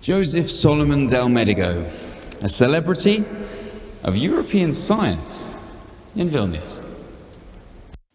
Joseph Solomon Delmedigo, a celebrity of European science in Vilnius.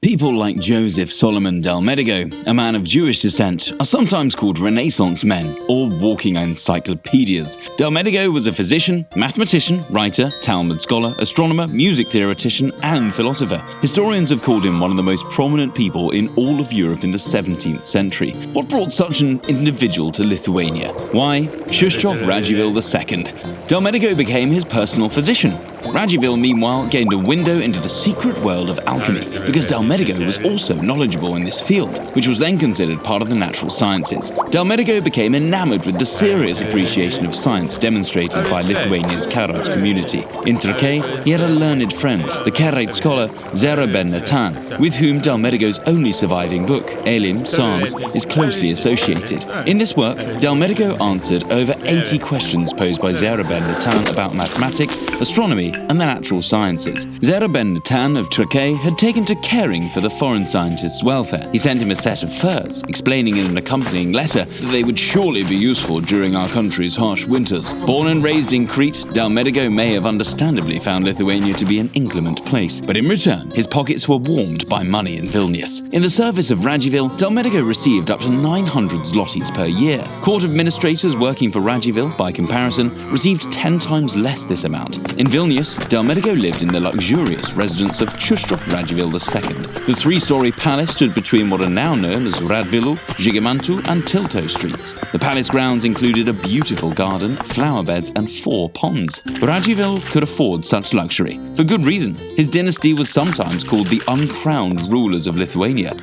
People like Joseph Solomon Delmedigo, a man of Jewish descent, are sometimes called Renaissance men or walking encyclopedias. Delmedigo was a physician, mathematician, writer, Talmud scholar, astronomer, music theoretician, and philosopher. Historians have called him one of the most prominent people in all of Europe in the 17th century. What brought such an individual to Lithuania? Why Krzysztof Radziwiłł II? Delmedigo became his personal physician. Radziwiłł, meanwhile, gained a window into the secret world of alchemy because Delmedigo was also knowledgeable in this field, which was then considered part of the natural sciences. Delmedigo became enamored with the serious appreciation of science demonstrated by Lithuania's Karaite community. In Trakai, he had a learned friend, the Karaite scholar Zera ben Natan, with whom Delmedigo's only surviving book, Elim, Psalms, is closely associated. In this work, Delmedigo answered over 80 questions posed by Zera ben Natan about mathematics, astronomy, and the natural sciences. Zera ben Natan of Trakai had taken to caring for the foreign scientist's welfare. He sent him a set of furs, explaining in an accompanying letter that they would surely be useful during our country's harsh winters. Born and raised in Crete, Delmedigo may have understandably found Lithuania to be an inclement place, but in return, his pockets were warmed by money in Vilnius. In the service of Radziwiłł, Delmedigo received up to 900 zlotys per year. Court administrators working for Radziwiłł, by comparison, received 10 times less this amount. In Vilnius, Delmedigo lived in the luxurious residence of Krzysztof Radziwiłł II. The three-story palace stood between what are now known as Radvilu, Żygimantu, and Tilto streets. The palace grounds included a beautiful garden, flower beds, and 4 ponds. Radziwiłł could afford such luxury. For good reason. His dynasty was sometimes called the uncrowned rulers of Lithuania.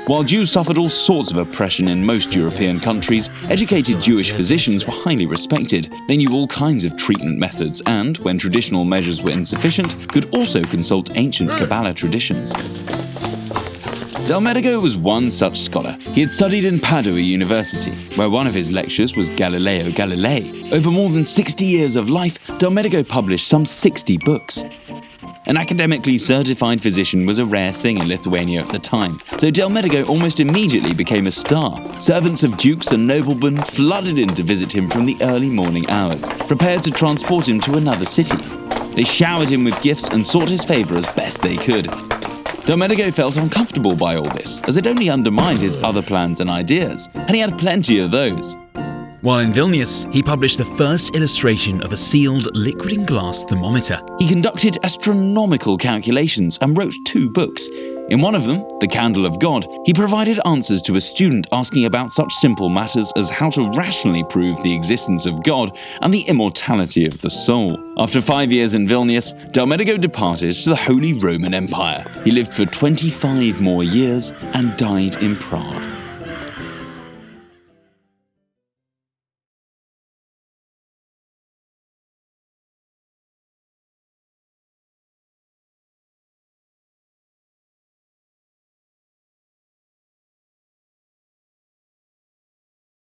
While Jews suffered all sorts of oppression in most European countries, educated Jewish physicians were highly respected. They knew all kinds of treatment methods and, when traditional measures were insufficient, could also consult ancient Kabbalah traditions. Delmedigo was one such scholar. He had studied in Padua University, where one of his lectures was Galileo Galilei. Over more than 60 years of life, Delmedigo published some 60 books. An academically certified physician was a rare thing in Lithuania at the time, so Delmedigo almost immediately became a star. Servants of dukes and noblemen flooded in to visit him from the early morning hours, prepared to transport him to another city. They showered him with gifts and sought his favor as best they could. Delmedigo felt uncomfortable by all this, as it only undermined his other plans and ideas, and he had plenty of those. While in Vilnius, he published the first illustration of a sealed liquid-in-glass thermometer. He conducted astronomical calculations and wrote 2 books. In one of them, The Candle of God, he provided answers to a student asking about such simple matters as how to rationally prove the existence of God and the immortality of the soul. After 5 years in Vilnius, Delmedigo departed to the Holy Roman Empire. He lived for 25 more years and died in Prague.